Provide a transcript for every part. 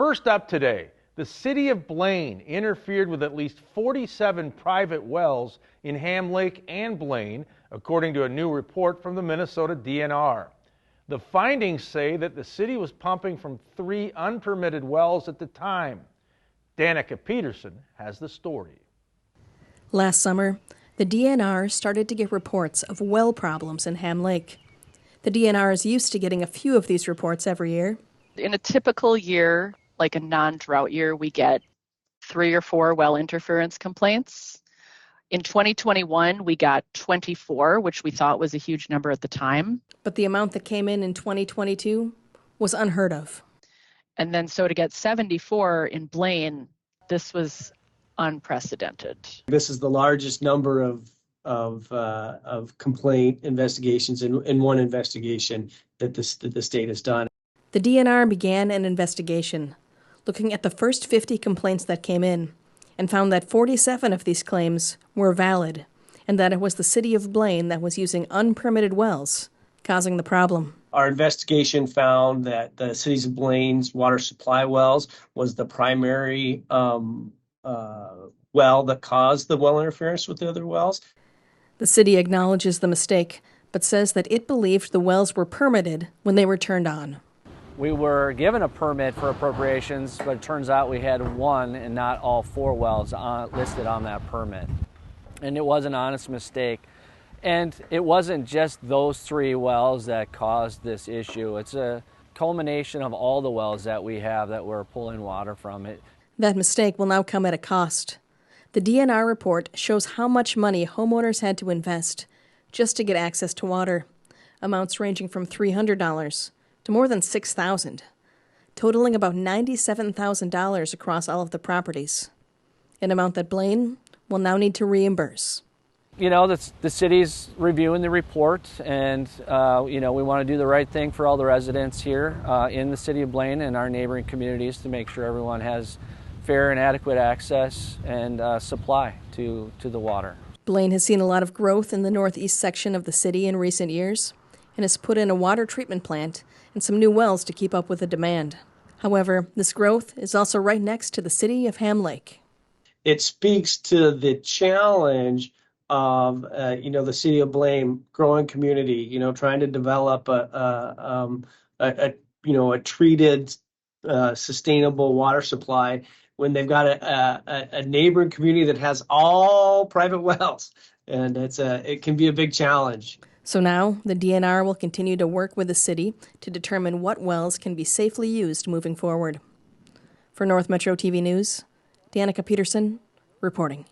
First up today, the City of Blaine interfered with at least 47 private wells in Ham Lake and Blaine, according to a new report from the Minnesota DNR. The findings say that the city was pumping from 3 unpermitted wells at the time. Danica Peterson has the story. Last summer, the DNR started to get reports of well problems in Ham Lake. The DNR is used to getting a few of these reports every year. In a typical year, like a non-drought year, we get 3 or 4 well interference complaints. In 2021, we got 24, which we thought was a huge number at the time. But the amount that came in 2022 was unheard of. And then so to get 74 in Blaine, this was unprecedented. This is the largest number of complaint investigations in one investigation that the state has done. The DNR began an investigation, looking at the first 50 complaints that came in, and found that 47 of these claims were valid, and that it was the City of Blaine that was using unpermitted wells, causing the problem. Our investigation found that the City of Blaine's water supply wells was the primary well that caused the well interference with the other wells. The city acknowledges the mistake, but says that it believed the wells were permitted when they were turned on. We were given a permit for appropriations, but it turns out we had 1 and not all 4 wells listed on that permit. And it was an honest mistake. And it wasn't just those 3 wells that caused this issue. It's a culmination of all the wells that we have that we're pulling water from. That mistake will now come at a cost. The DNR report shows how much money homeowners had to invest just to get access to water, amounts ranging from $300 to more than $6,000, totaling about $97,000 across all of the properties, an amount that Blaine will now need to reimburse. You know, the city's reviewing the report, and we want to do the right thing for all the residents here in the City of Blaine and our neighboring communities to make sure everyone has fair and adequate access and supply to the water. Blaine has seen a lot of growth in the northeast section of the city in recent years and has put in a water treatment plant and some new wells to keep up with the demand. However, this growth is also right next to the city of Ham Lake. It speaks to the challenge of the City of Blaine growing community, trying to develop a treated sustainable water supply when they've got a neighboring community that has all private wells, and it can be a big challenge. So now the DNR will continue to work with the city to determine what wells can be safely used moving forward. For North Metro TV News, Danica Peterson reporting.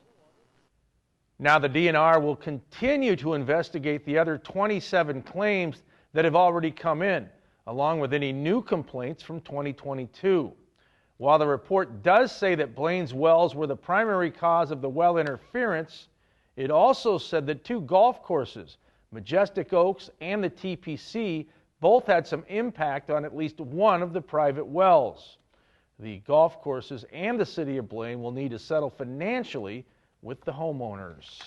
Now the DNR will continue to investigate the other 27 claims that have already come in, along with any new complaints from 2022. While the report does say that Blaine's wells were the primary cause of the well interference, it also said that 2 golf courses, Majestic Oaks and the TPC, both had some impact on at least 1 of the private wells. The golf courses and the City of Blaine will need to settle financially with the homeowners.